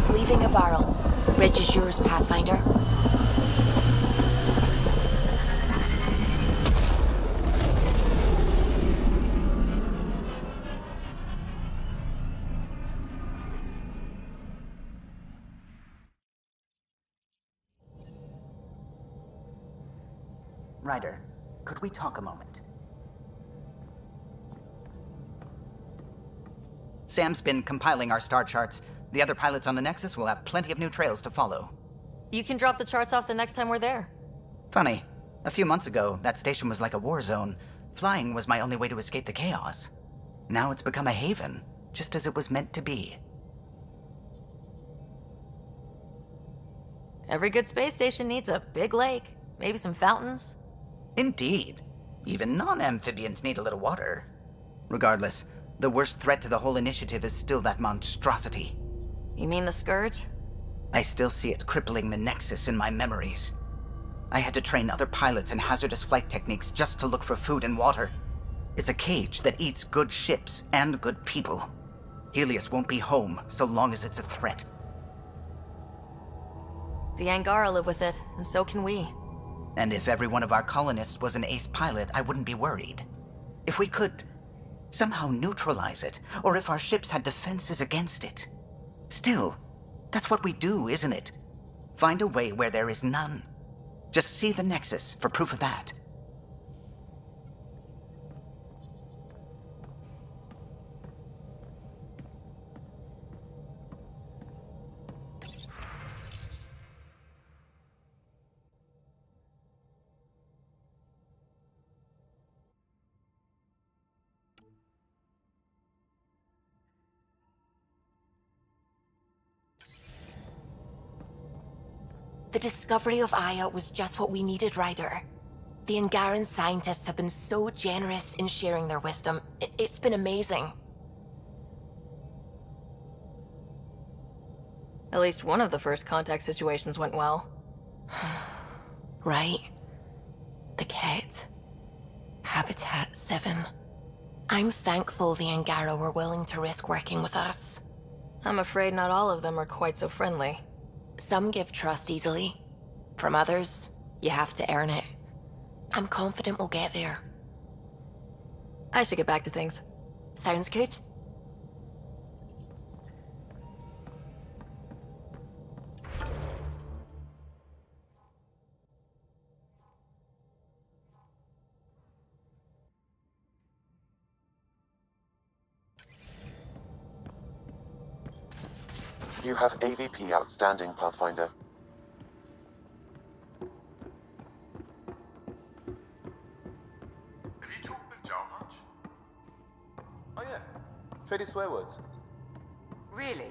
Leaving a Varl. Bridge is yours, Pathfinder. Ryder, could we talk a moment? Sam's been compiling our star charts. The other pilots on the Nexus will have plenty of new trails to follow. You can drop the charts off the next time we're there. Funny. A few months ago, that station was like a war zone. Flying was my only way to escape the chaos. Now it's become a haven, just as it was meant to be. Every good space station needs a big lake, maybe some fountains. Indeed. Even non-amphibians need a little water. Regardless, the worst threat to the whole initiative is still that monstrosity. You mean the Scourge? I still see it crippling the Nexus in my memories. I had to train other pilots in hazardous flight techniques just to look for food and water. It's a cage that eats good ships and good people. Helios won't be home so long as it's a threat. The Angara live with it, and so can we. And if every one of our colonists was an ace pilot, I wouldn't be worried. If we could somehow neutralize it, or if our ships had defenses against it. Still, that's what we do, isn't it? Find a way where there is none. Just see the Nexus for proof of that. The discovery of Aya was just what we needed, Ryder. The Angaran scientists have been so generous in sharing their wisdom. It's been amazing. At least one of the first contact situations went well. Right. The Ket. Habitat 7. I'm thankful the Angara were willing to risk working with us. I'm afraid not all of them are quite so friendly. Some give trust easily. From others, you have to earn it. I'm confident we'll get there. I should get back to things. Sounds good? You have AVP outstanding, Pathfinder. Have you talked with Joe much? Oh yeah, traded swear words. Really?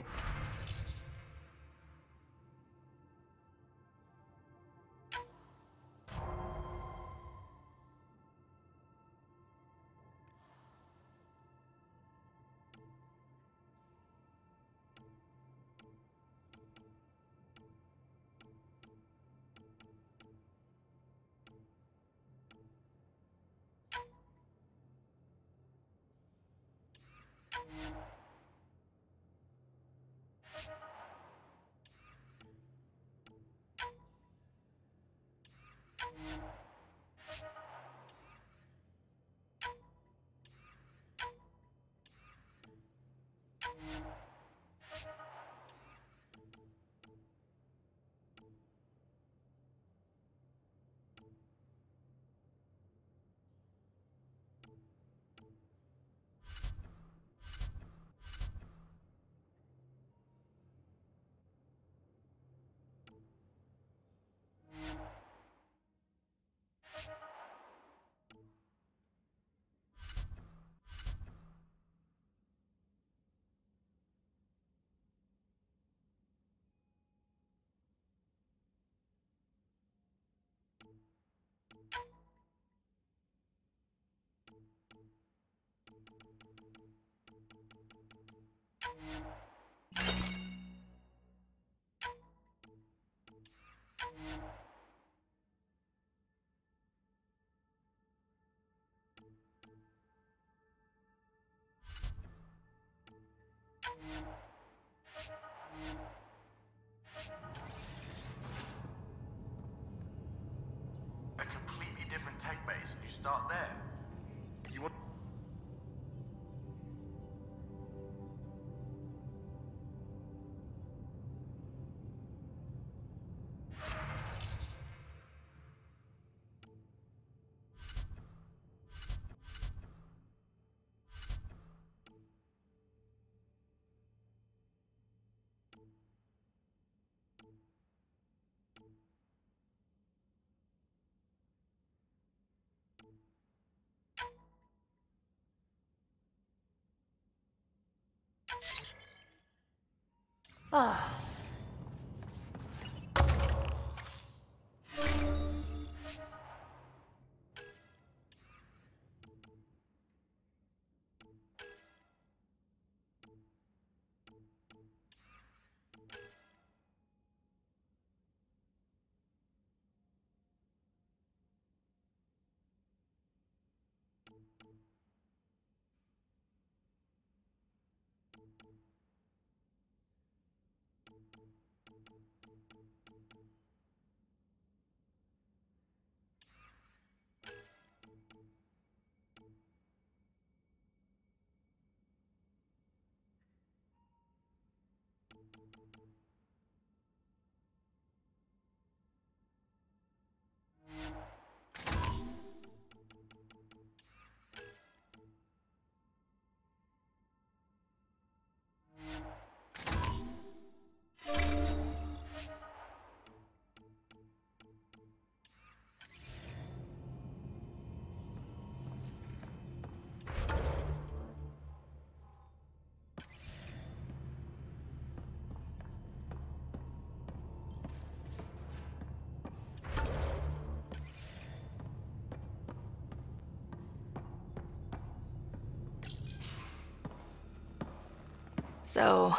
So,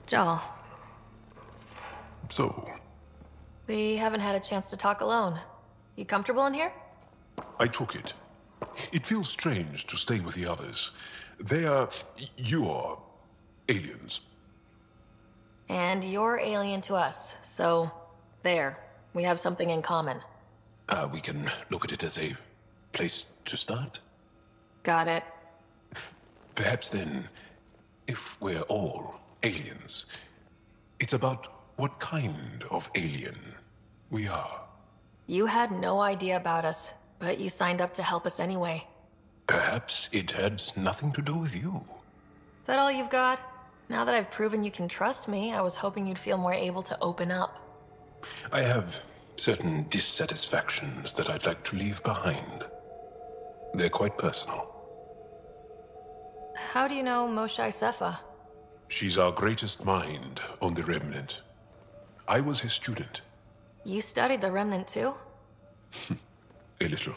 Joel, So, we haven't had a chance to talk alone. You comfortable in here? I took it. It feels strange to stay with the others. They are... you're... aliens. And you're alien to us, so there. We have something in common. We can look at it as a place to start. Got it. Perhaps then, if we're all aliens, it's about what kind of alien we are. You had no idea about us, but you signed up to help us anyway. Perhaps it had nothing to do with you. That all you've got? Now that I've proven you can trust me, I was hoping you'd feel more able to open up. I have certain dissatisfactions that I'd like to leave behind. They're quite personal. How do you know Moshe Sefa? She's our greatest mind on the Remnant. I was his student. You studied the Remnant too? A little.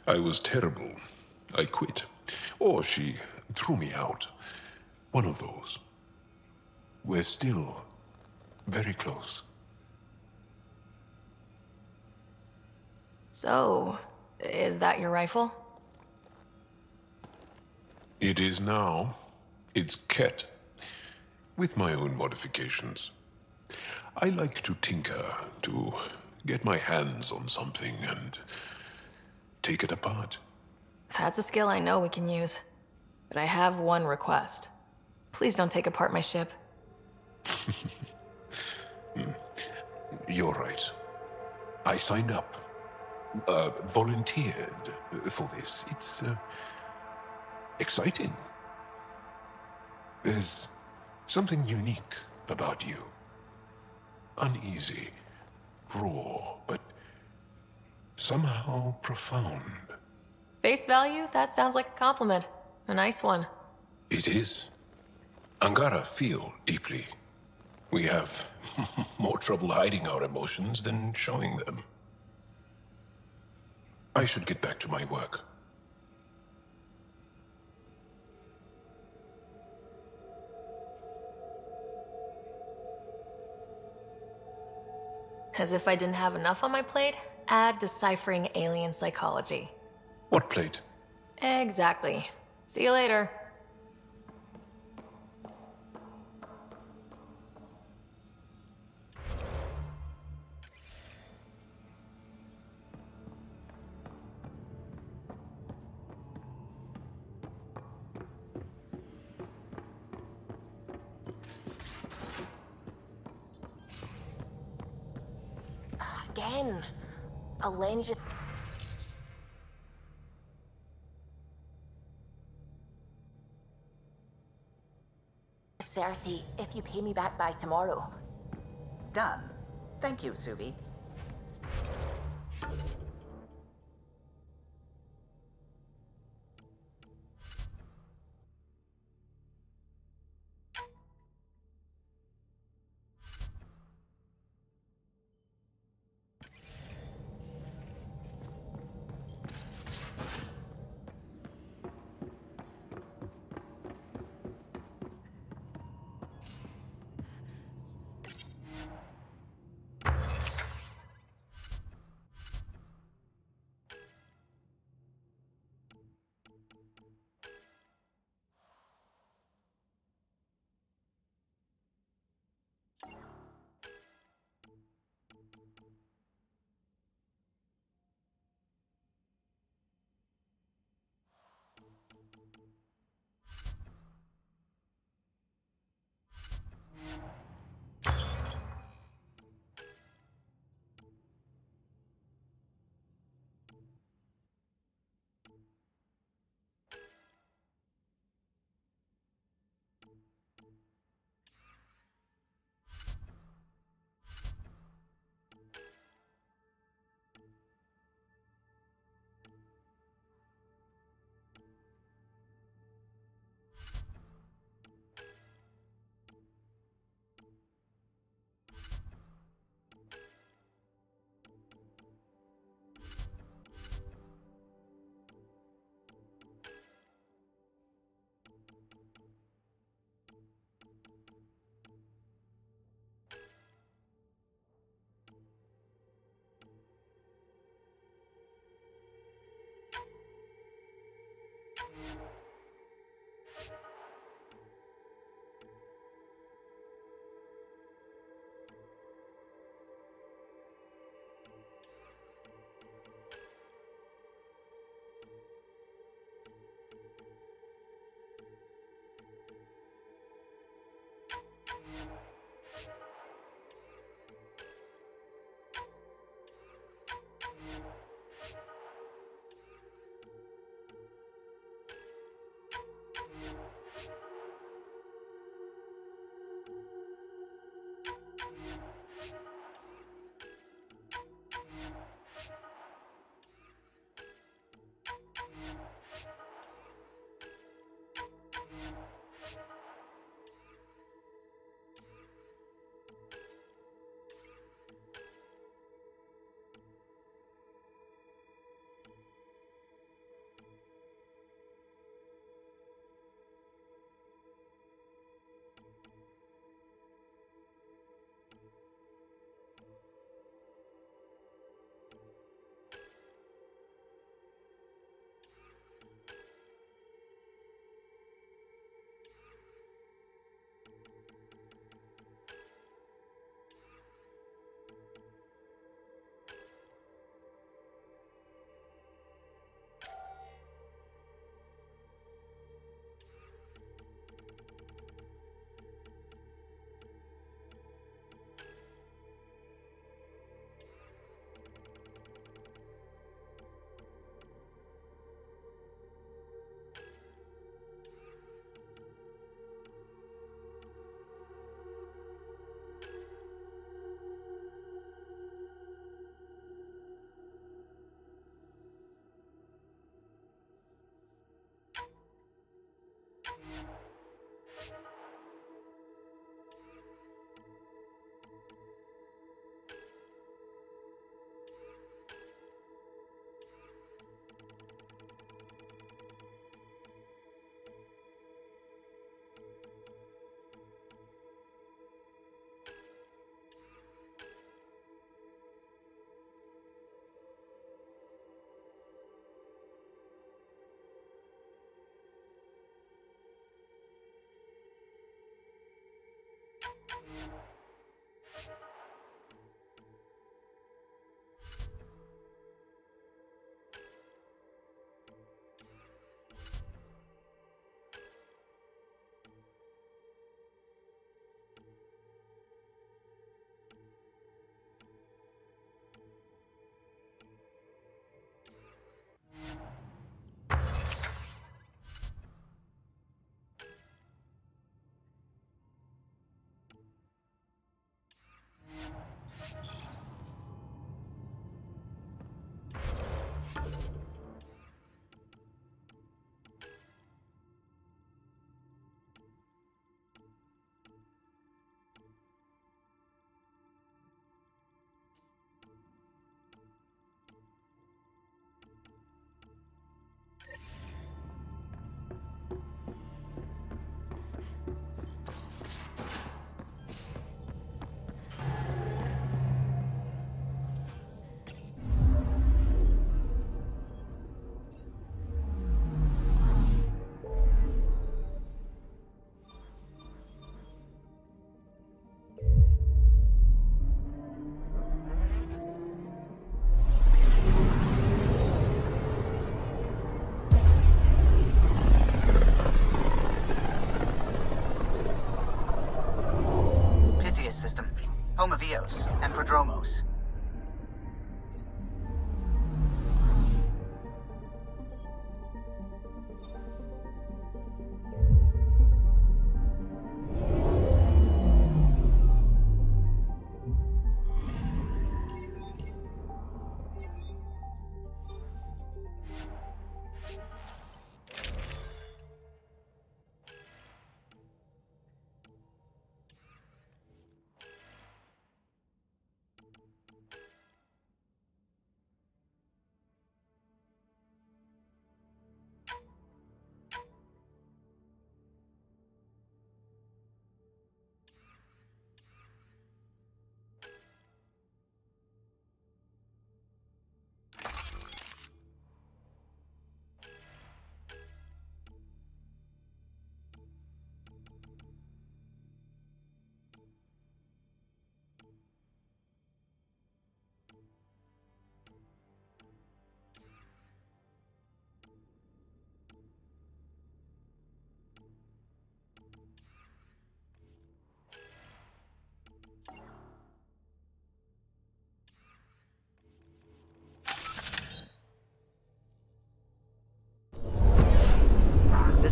I was terrible. I quit. Or she threw me out. One of those. We're still very close. So, is that your rifle? It is now. It's Ket. With my own modifications. I like to tinker, to get my hands on something and take it apart. That's a skill I know we can use. But I have one request. Please don't take apart my ship. You're right. I signed up. Volunteered for this. It's exciting. There's something unique about you. Uneasy, raw, but somehow profound. Face value? That sounds like a compliment. A nice one. It is. Angara feel deeply. We have more trouble hiding our emotions than showing them. I should get back to my work. As if I didn't have enough on my plate, add deciphering alien psychology. What plate? Exactly. See you later. Again. I'll lend you... $30 if you pay me back by tomorrow. Done. Thank you, Subi.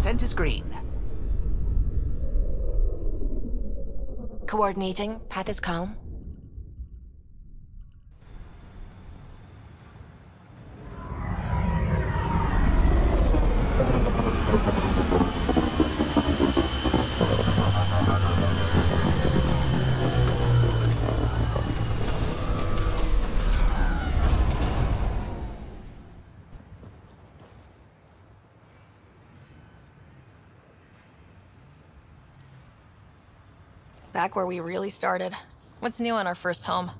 Descent is green. Coordinating. Path is calm. Back where we really started. What's new in our first home?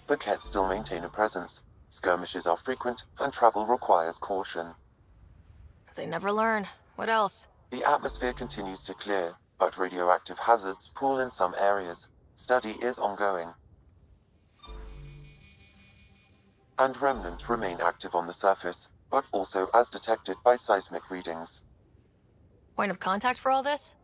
The Kett still maintain a presence. Skirmishes are frequent, and travel requires caution. They never learn. What else? The atmosphere continues to clear, but radioactive hazards pool in some areas. Study is ongoing. And remnants remain active on the surface, but also as detected by seismic readings. Point of contact for all this?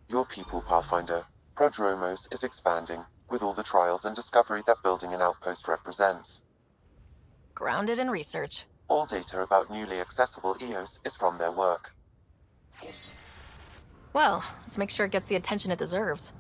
Your people, Pathfinder. Prodromos is expanding, with all the trials and discovery that building an outpost represents. Grounded in research. All data about newly accessible EOS is from their work. Well, let's make sure it gets the attention it deserves.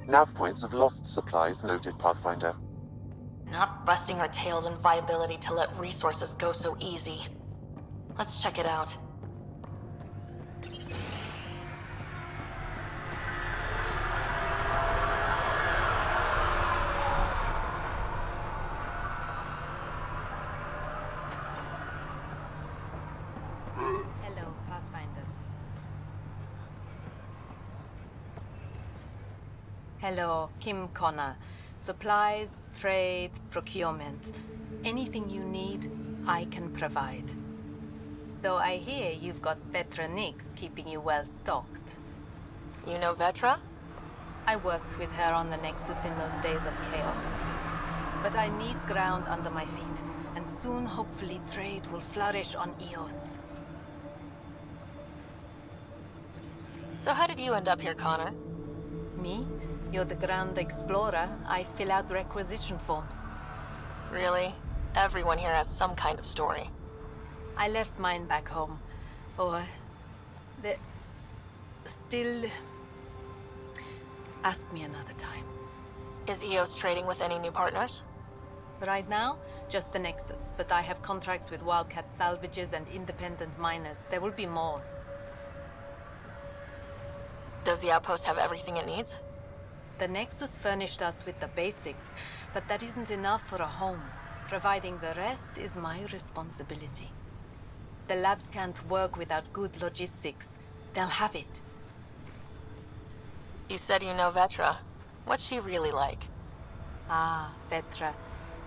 Nav points of lost supplies noted, Pathfinder. Not busting our tails in viability to let resources go so easy. Let's check it out. Hello, Pathfinder. Hello, Kim Connor. Supplies, trade, procurement. Anything you need, I can provide. Though I hear you've got Vetra Nix keeping you well stocked. You know Vetra? I worked with her on the Nexus in those days of chaos. But I need ground under my feet, and soon hopefully trade will flourish on Eos. So how did you end up here, Connor? Me? You're the Grand Explorer. I fill out requisition forms. Really? Everyone here has some kind of story. I left mine back home. Or... Still... Ask me another time. Is EOS trading with any new partners? Right now, just the Nexus, but I have contracts with Wildcat salvages and independent miners. There will be more. Does the outpost have everything it needs? The Nexus furnished us with the basics, but that isn't enough for a home. Providing the rest is my responsibility. The labs can't work without good logistics. They'll have it. You said you know Vetra. What's she really like? Ah, Vetra.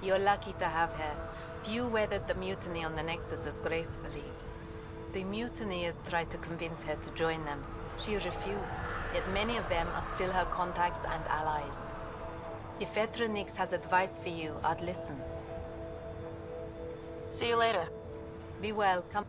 You're lucky to have her. Few weathered the mutiny on the Nexus as gracefully. The mutineers tried to convince her to join them. She refused, yet many of them are still her contacts and allies. If Vetra Nix has advice for you, I'd listen. See you later. Be well, come.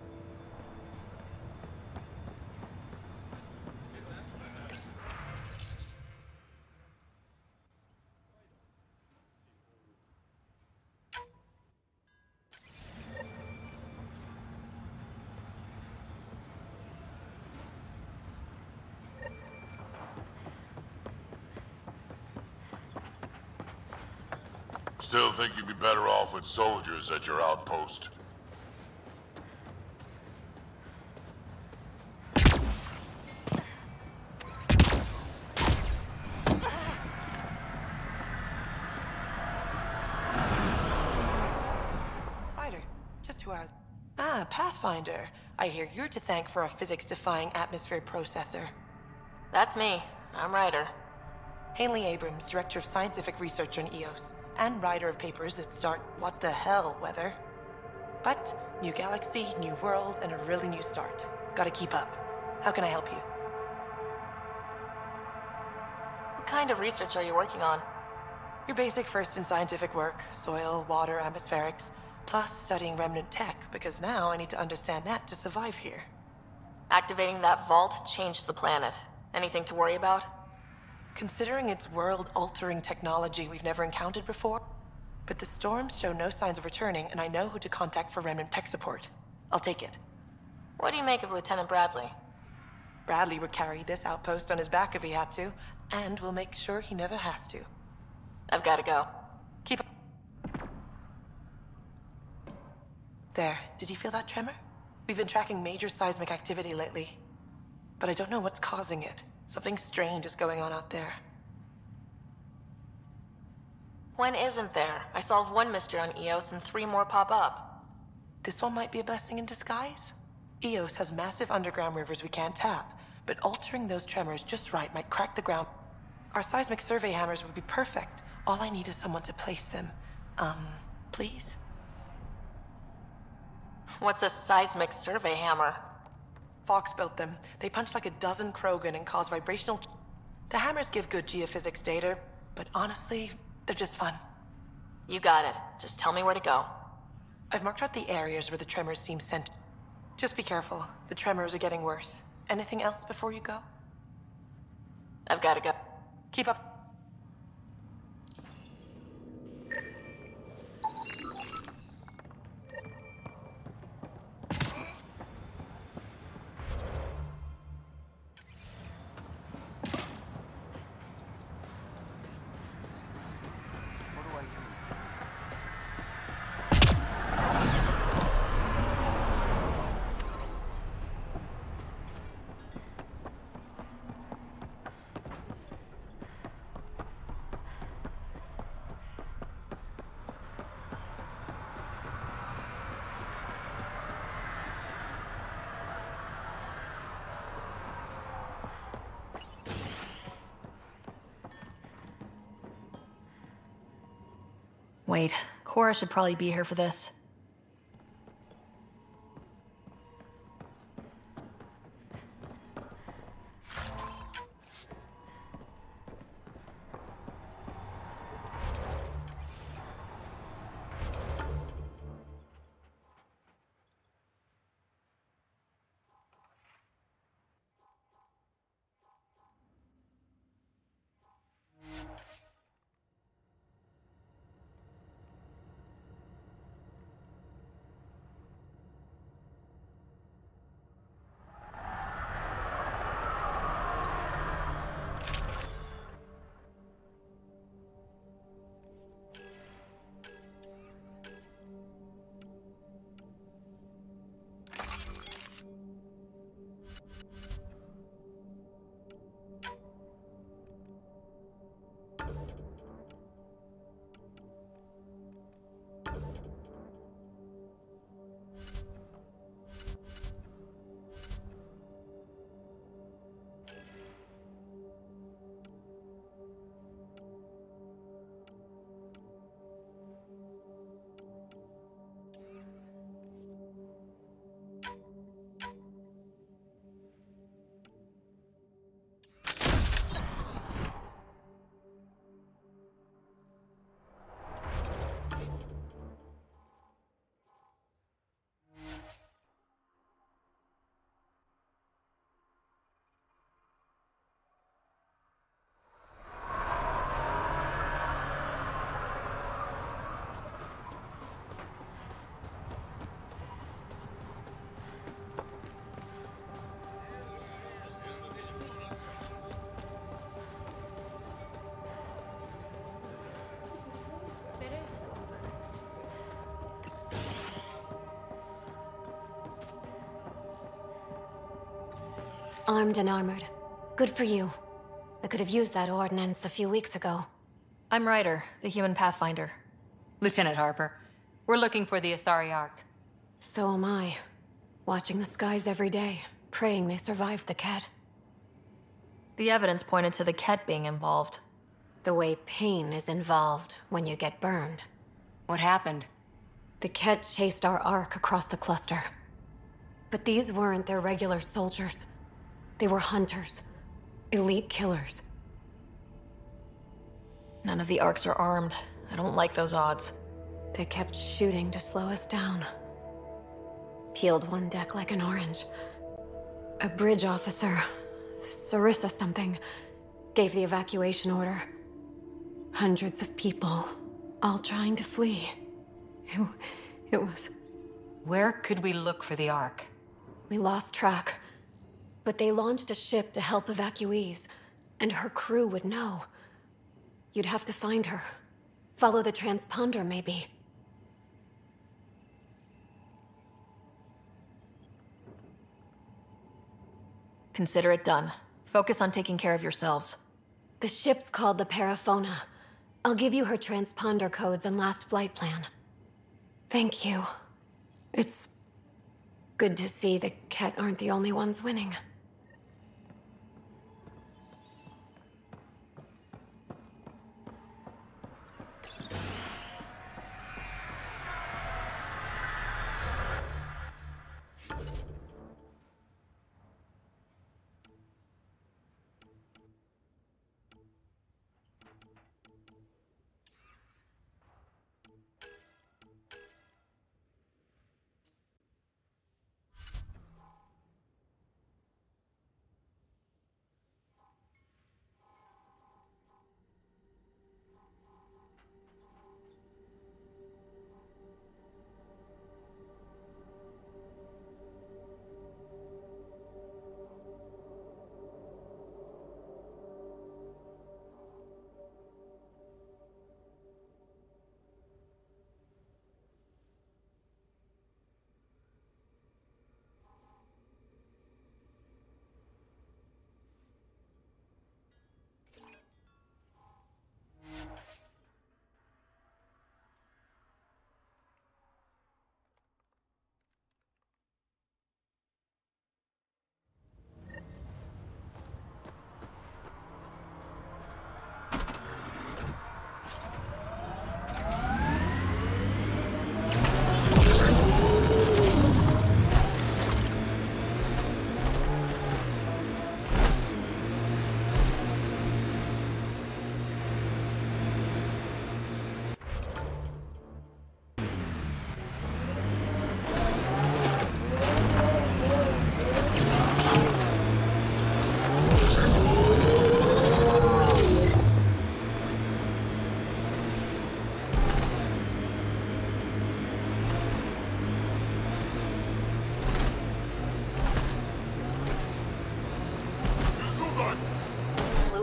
Still think you'd be better off with soldiers at your outpost. who I was... Ah, Pathfinder. I hear you're to thank for a physics-defying atmosphere processor. That's me. I'm Ryder. Haley Abrams, Director of Scientific Research on EOS, and writer of papers that start what the hell weather. But, new galaxy, new world, and a really new start. Gotta keep up. How can I help you? What kind of research are you working on? Your basic first in scientific work, soil, water, atmospherics, plus studying remnant tech, because now I need to understand that to survive here. Activating that vault changed the planet. Anything to worry about? Considering it's world-altering technology we've never encountered before, but the storms show no signs of returning, and I know who to contact for remnant tech support. I'll take it. What do you make of Lieutenant Bradley? Bradley would carry this outpost on his back if he had to, and we'll make sure he never has to. I've got to go. Keep up. There, did you feel that tremor? We've been tracking major seismic activity lately, but I don't know what's causing it. Something strange is going on out there. When isn't there? I solved one mystery on EOS and 3 more pop up. This one might be a blessing in disguise. EOS has massive underground rivers we can't tap, but altering those tremors just right might crack the ground. Our seismic survey hammers would be perfect. All I need is someone to place them. Please? What's a seismic survey hammer? Fox built them. They punch like a dozen Krogan and cause vibrational... The hammers give good geophysics data, but honestly, they're just fun. You got it. Just tell me where to go. I've marked out the areas where the tremors seem centered. Just be careful. The tremors are getting worse. Anything else before you go? I've got to go. Keep up. Wait, Cora should probably be here for this. Armed and armored. Good for you. I could have used that ordnance a few weeks ago. I'm Ryder, the human pathfinder. Lieutenant Harper, we're looking for the Asari Ark. So am I. Watching the skies every day, praying they survived the Ket. The evidence pointed to the Ket being involved. The way pain is involved when you get burned. What happened? The Ket chased our Ark across the cluster. But these weren't their regular soldiers. They were hunters. Elite killers. None of the Arks are armed. I don't like those odds. They kept shooting to slow us down. Peeled one deck like an orange. A bridge officer, Sarissa something, gave the evacuation order. Hundreds of people, all trying to flee. It was... Where could we look for the Ark? We lost track. But they launched a ship to help evacuees, and her crew would know. You'd have to find her. Follow the transponder, maybe. Consider it done. Focus on taking care of yourselves. The ship's called the Paraphona. I'll give you her transponder codes and last flight plan. Thank you. It's good to see the Ket aren't the only ones winning.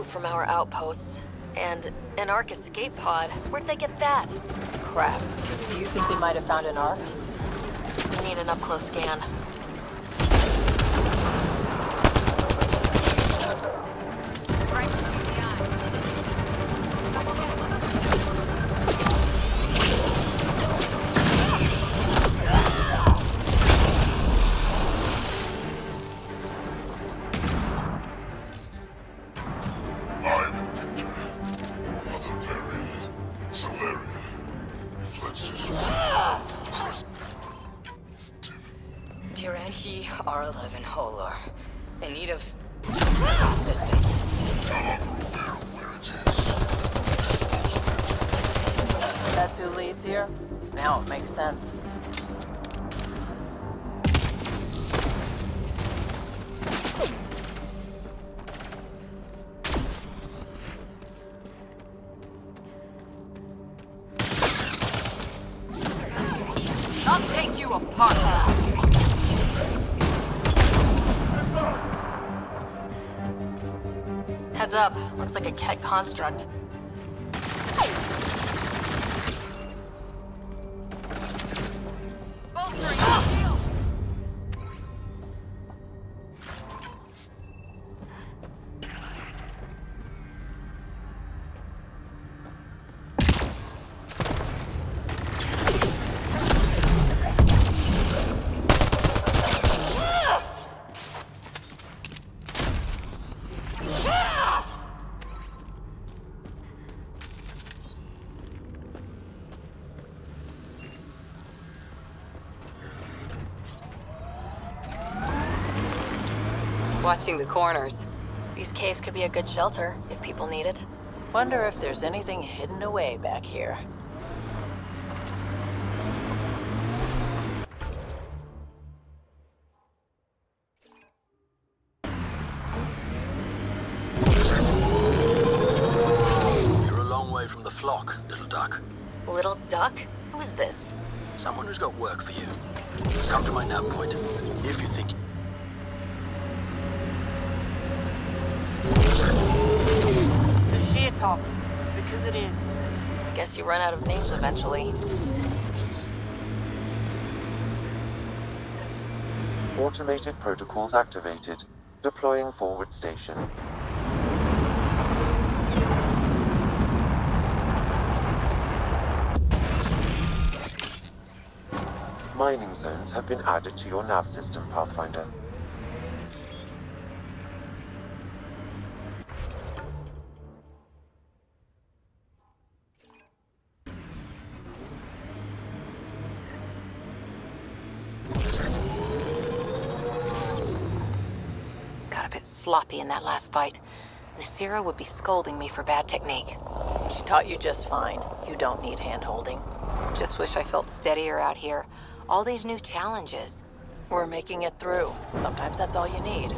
From our outposts. And an Ark escape pod. Where'd they get that? Crap. Do you think they might have found an Ark? We need an up-close scan. Now it makes sense. I'll take you apart. Heads up. Looks like a Ket construct. watching the corners. These caves could be a good shelter if people need it. Wonder if there's anything hidden away back here. You're a long way from the flock, little duck. Little duck? Who is this? Someone who's got work for you. Come to my nav point, if you think... The sheer top, because it is. Guess you run out of names eventually. Automated protocols activated. Deploying forward station. Mining zones have been added to your nav system, Pathfinder. Got a bit sloppy in that last fight. And Sara would be scolding me for bad technique. She taught you just fine. You don't need hand-holding. Just wish I felt steadier out here. All these new challenges. We're making it through. Sometimes that's all you need.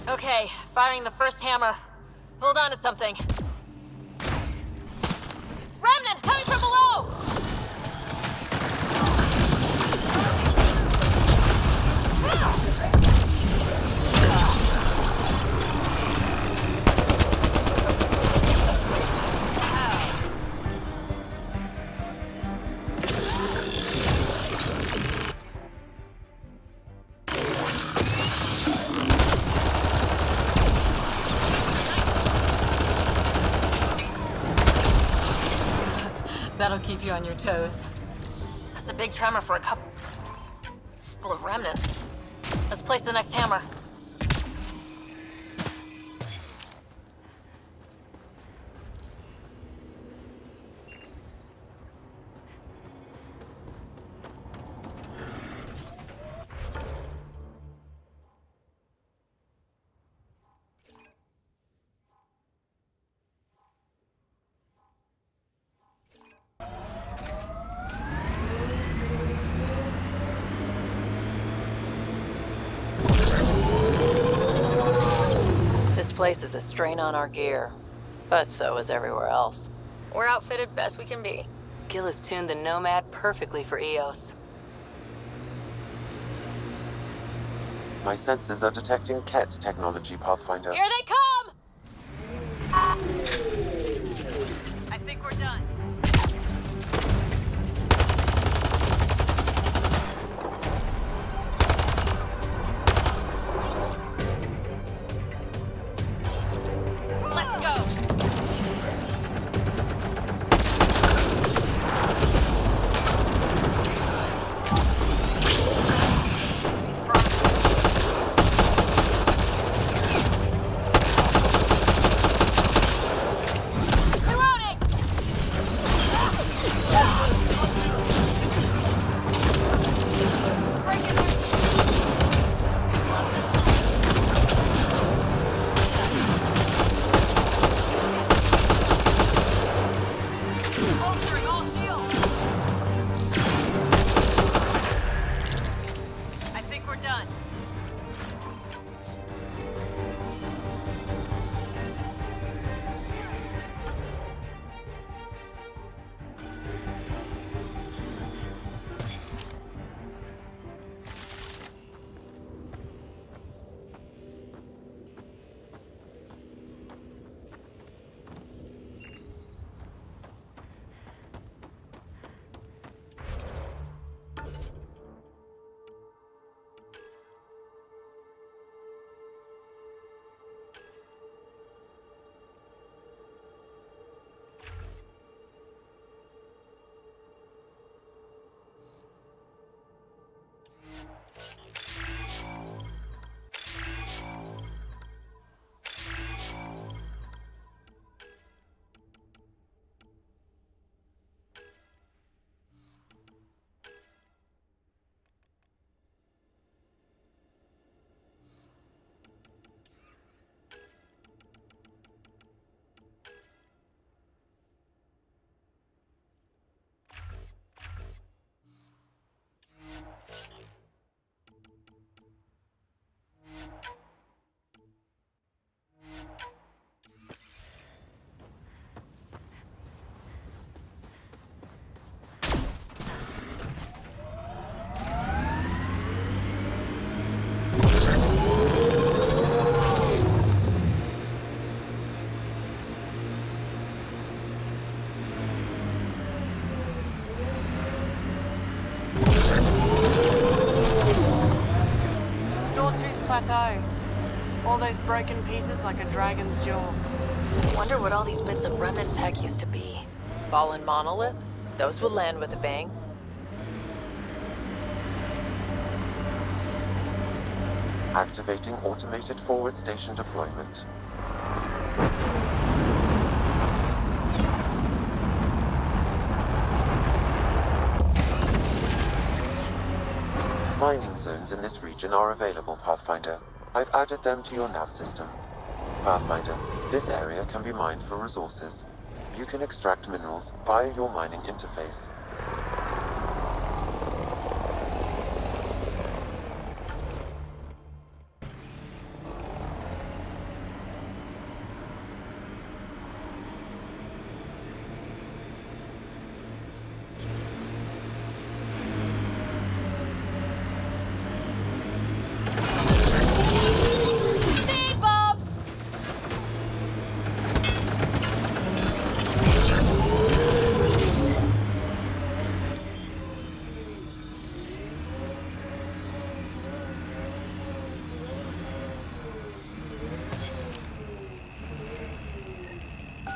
Okay, firing the first hammer. Hold on to something. Remnant coming from below! That'll keep you on your toes. That's a big tremor for a couple of remnants. Let's place the next hammer. This place is a strain on our gear, but so is everywhere else. We're outfitted best we can be. Gil has tuned the Nomad perfectly for EOS. My sensors are detecting Ket technology, Pathfinder. Here they come! I think we're done. Let's go! plateau. All those broken pieces like a dragon's jaw. Wonder what all these bits of remnant tech used to be. Ball and monolith? Those will land with a bang. Activating automated forward station deployment. Mining zones in this region are available, Pathfinder. I've added them to your nav system. Pathfinder, this area can be mined for resources. You can extract minerals via your mining interface.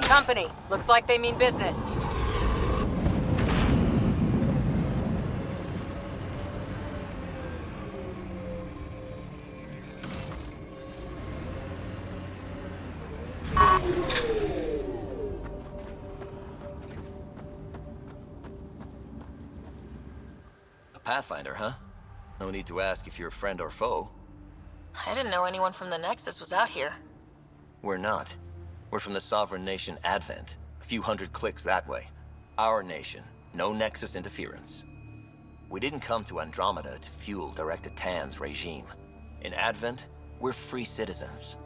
Company. Looks like they mean business. A Pathfinder, huh? No need to ask if you're a friend or foe. I didn't know anyone from the Nexus was out here. We're not. We're from the sovereign nation Advent. A few hundred clicks that way. Our nation. No Nexus interference. We didn't come to Andromeda to fuel Director Tan's regime. In Advent, we're free citizens.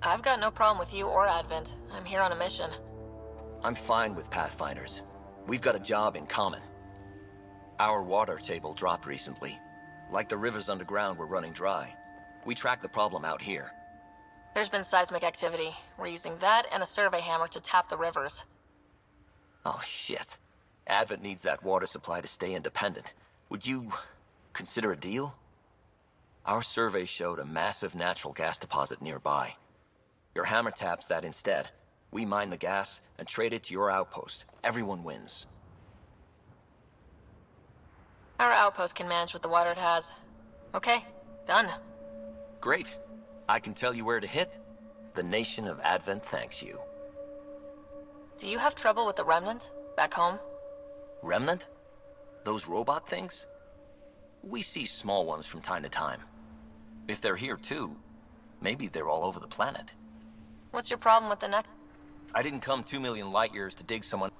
I've got no problem with you or Advent. I'm here on a mission. I'm fine with Pathfinders. We've got a job in common. Our water table dropped recently. Like the rivers underground were running dry. We tracked the problem out here. There's been seismic activity. We're using that and a survey hammer to tap the rivers. Oh, shit. Advent needs that water supply to stay independent. Would you consider a deal? Our survey showed a massive natural gas deposit nearby. Your hammer taps that instead. We mine the gas and trade it to your outpost. Everyone wins. Our outpost can manage with the water it has. Okay, done. Great. I can tell you where to hit. The nation of Advent thanks you. Do you have trouble with the Remnant back home? Remnant? Those robot things? We see small ones from time to time. If they're here too, maybe they're all over the planet. What's your problem with the Nexus? I didn't come 2 million light years to dig someone.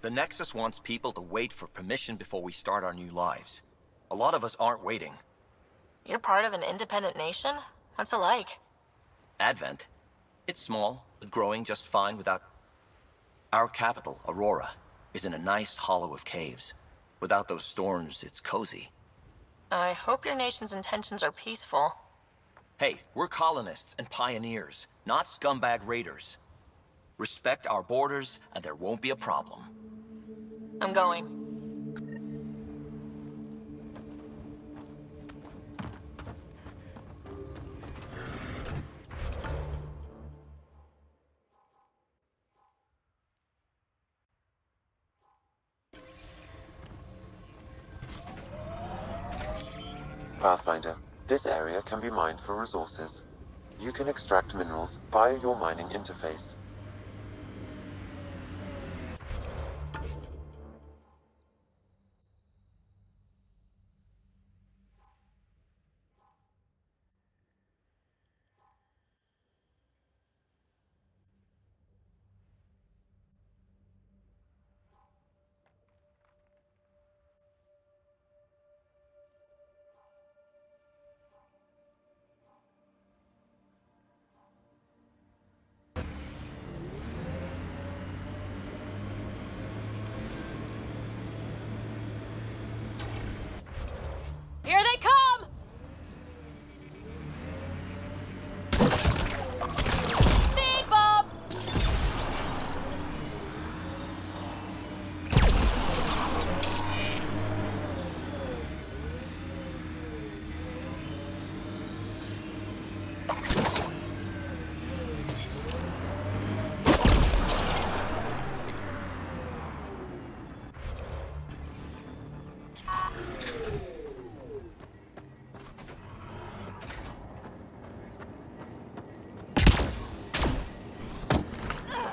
The Nexus wants people to wait for permission before we start our new lives. A lot of us aren't waiting. You're part of an independent nation? What's it like? Advent? It's small, but growing just fine without... Our capital, Aurora, is in a nice hollow of caves. Without those storms, it's cozy. I hope your nation's intentions are peaceful. Hey, we're colonists and pioneers, not scumbag raiders. Respect our borders, and there won't be a problem. I'm going. Pathfinder, this area can be mined for resources. You can extract minerals via your mining interface.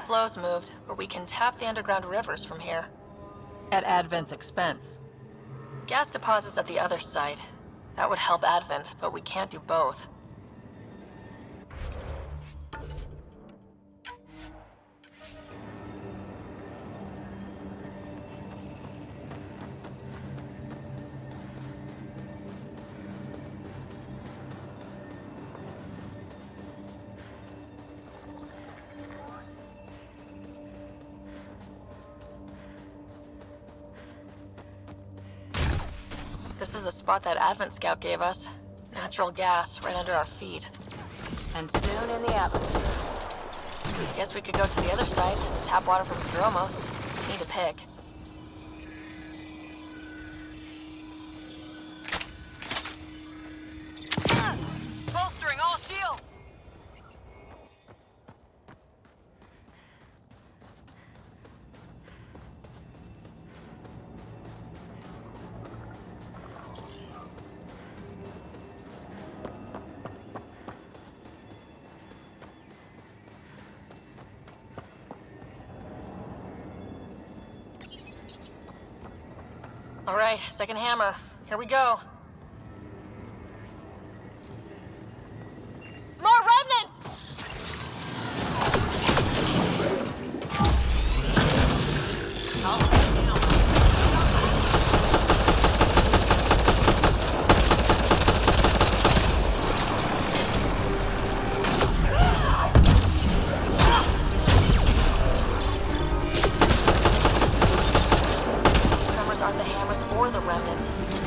flow's moved, but we can tap the underground rivers from here. At Advent's expense. Gas deposits at the other site. That would help Advent, but we can't do both. This is the spot that Advent Scout gave us. Natural gas, right under our feet. And soon in the atmosphere. I guess we could go to the other side, tap water from Dromos. Need to pick. Bolstering all shields! All right, second hammer. Here we go. More remnants!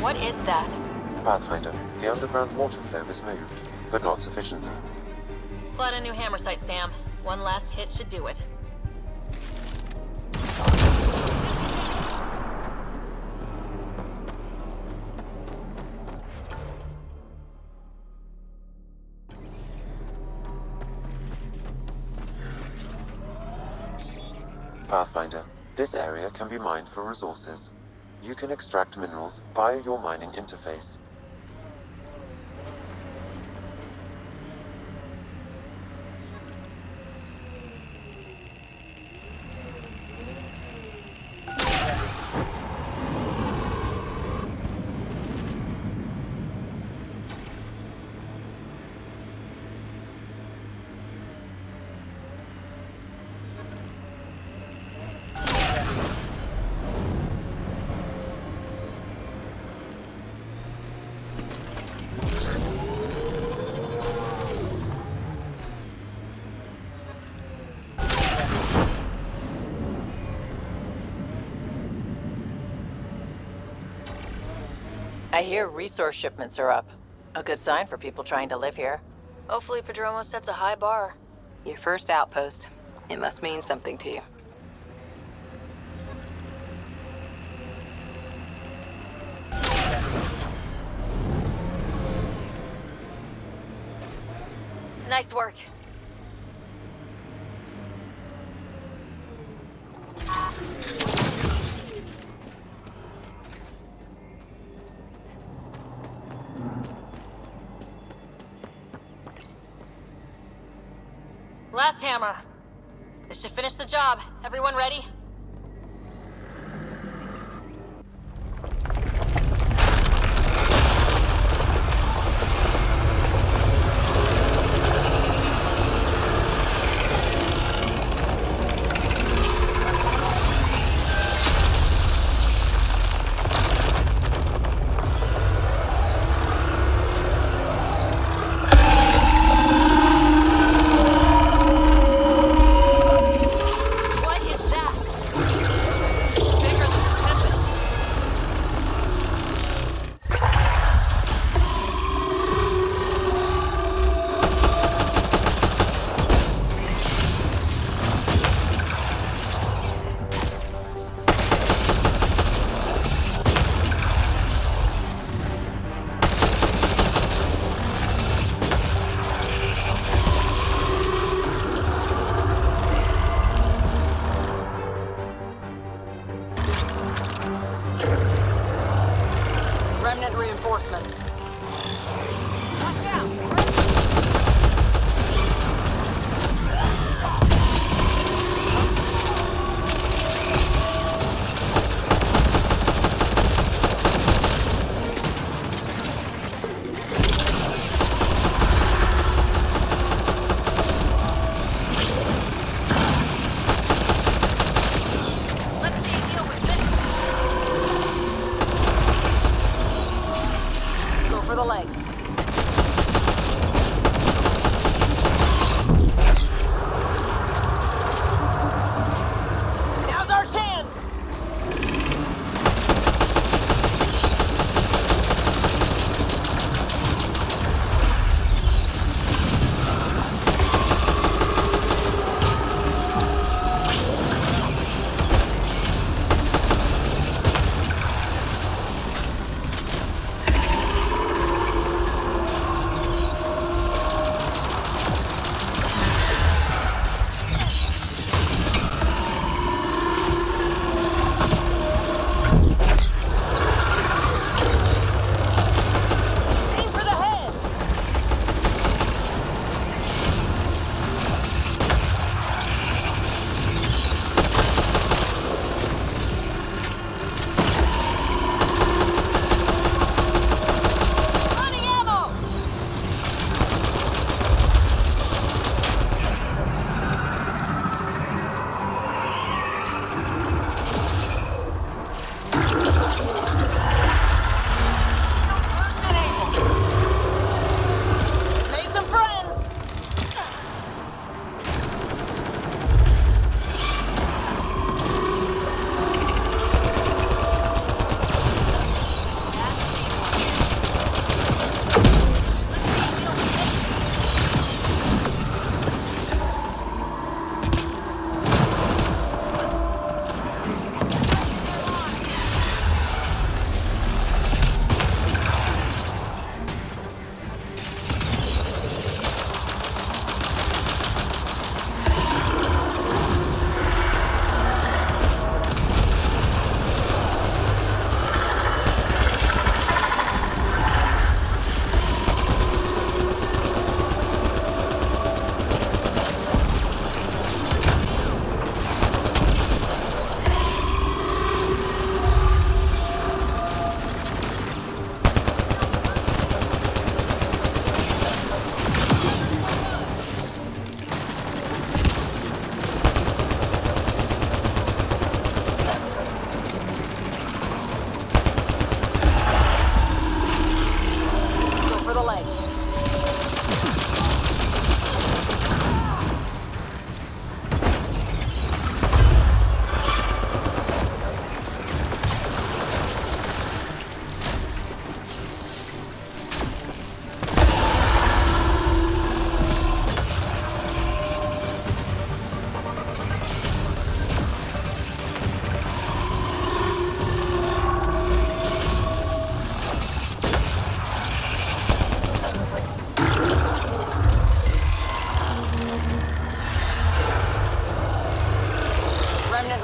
What is that? Pathfinder, the underground water flow is moved, but not sufficiently. Flood a new hammer site, Sam. One last hit should do it. Pathfinder, this area can be mined for resources. You can extract minerals via your mining interface. I hear resource shipments are up. A good sign for people trying to live here. Hopefully Padromo sets a high bar. Your first outpost. It must mean something to you. Nice work. Last hammer. This should finish the job. Everyone ready? What is that?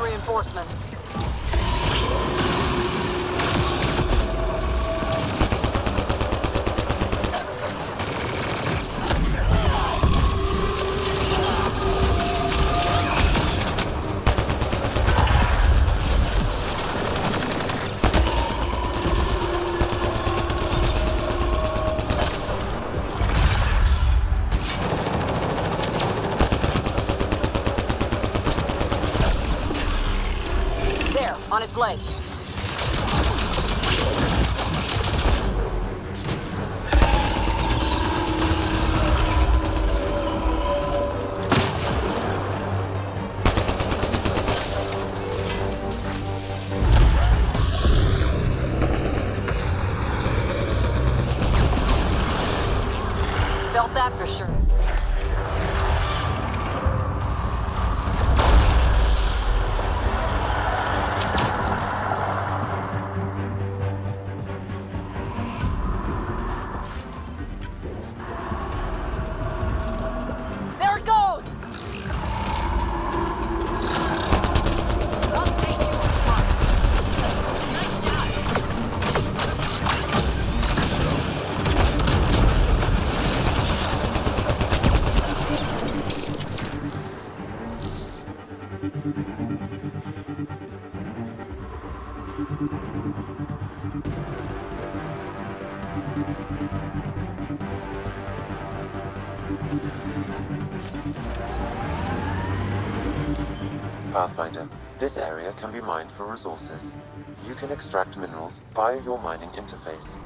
reinforcements. On its leg. Felt that for sure. Pathfinder, this area can be mined for resources. You can extract minerals via your mining interface.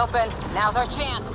open. Now's our chance.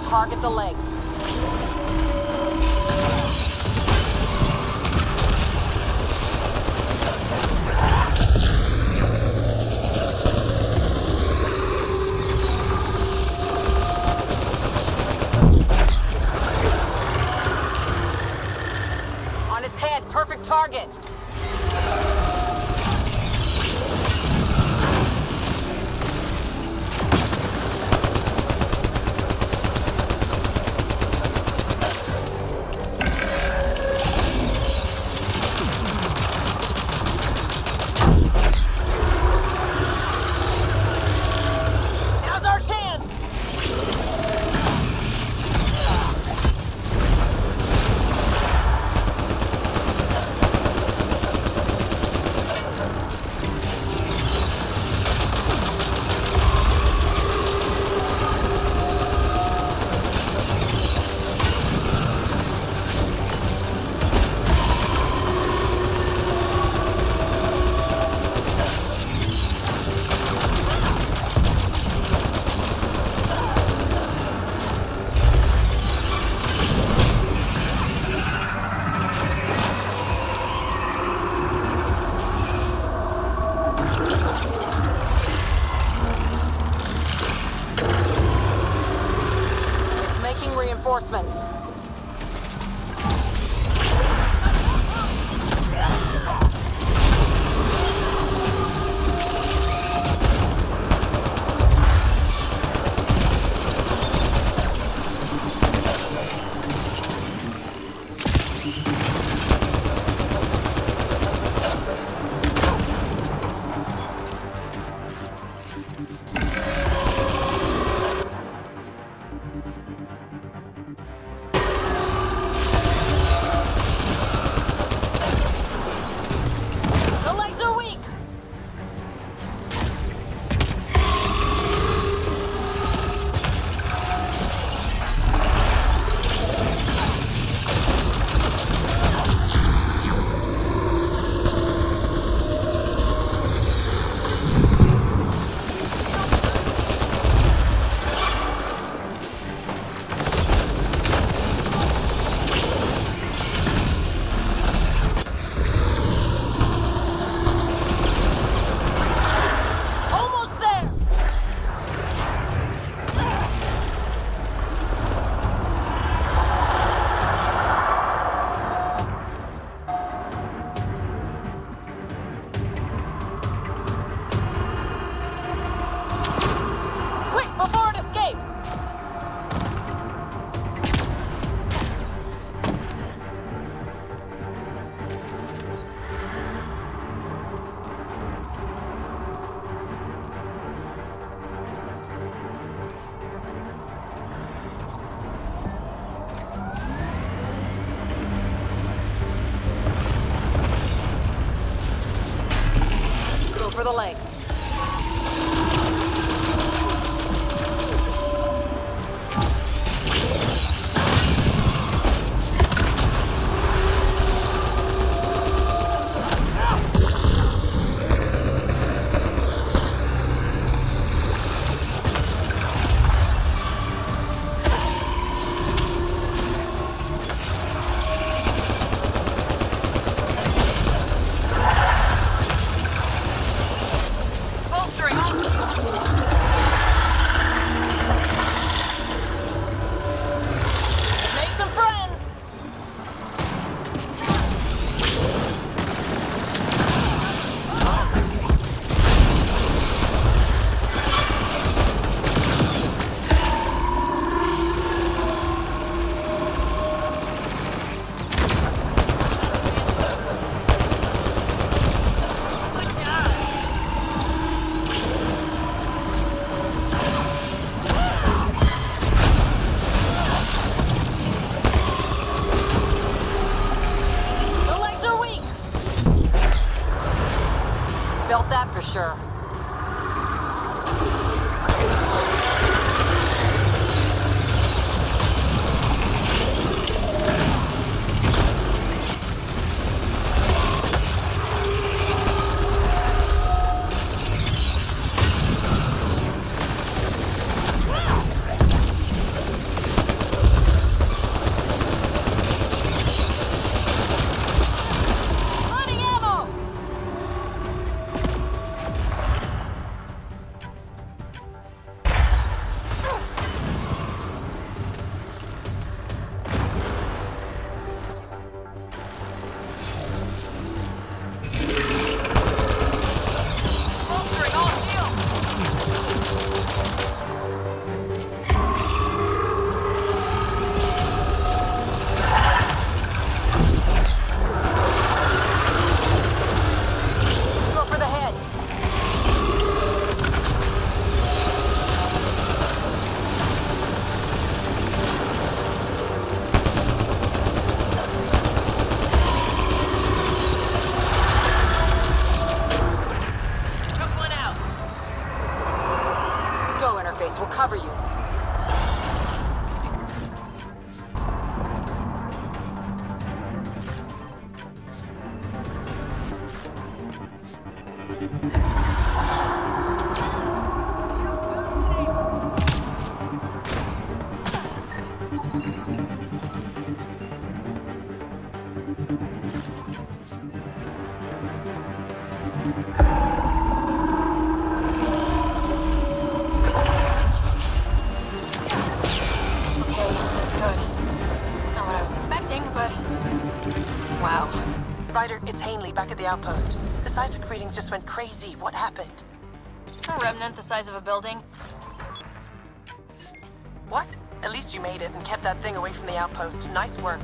Target the legs. On its head, perfect target. Reinforcements. the legs. Felt that for sure. We'll cover you. Wow. Ryder, it's Hanley back at the outpost. The seismic readings just went crazy. What happened? A remnant the size of a building. What? At least you made it and kept that thing away from the outpost. Nice work.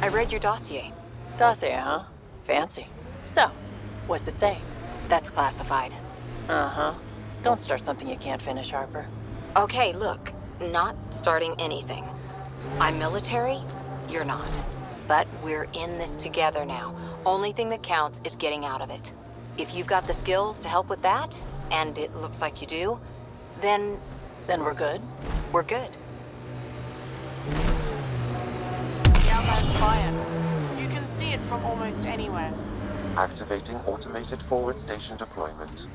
I read your dossier. Dossier, huh? Fancy. So, what's it say? That's classified. Uh-huh. Don't start something you can't finish, Harper. Okay, look. Not starting anything. I'm military, you're not. But we're in this together now. Only thing that counts is getting out of it. If you've got the skills to help with that, and it looks like you do, then... Then we're good? We're good. The outline's fire. You can see it from almost anywhere. Activating automated forward station deployment.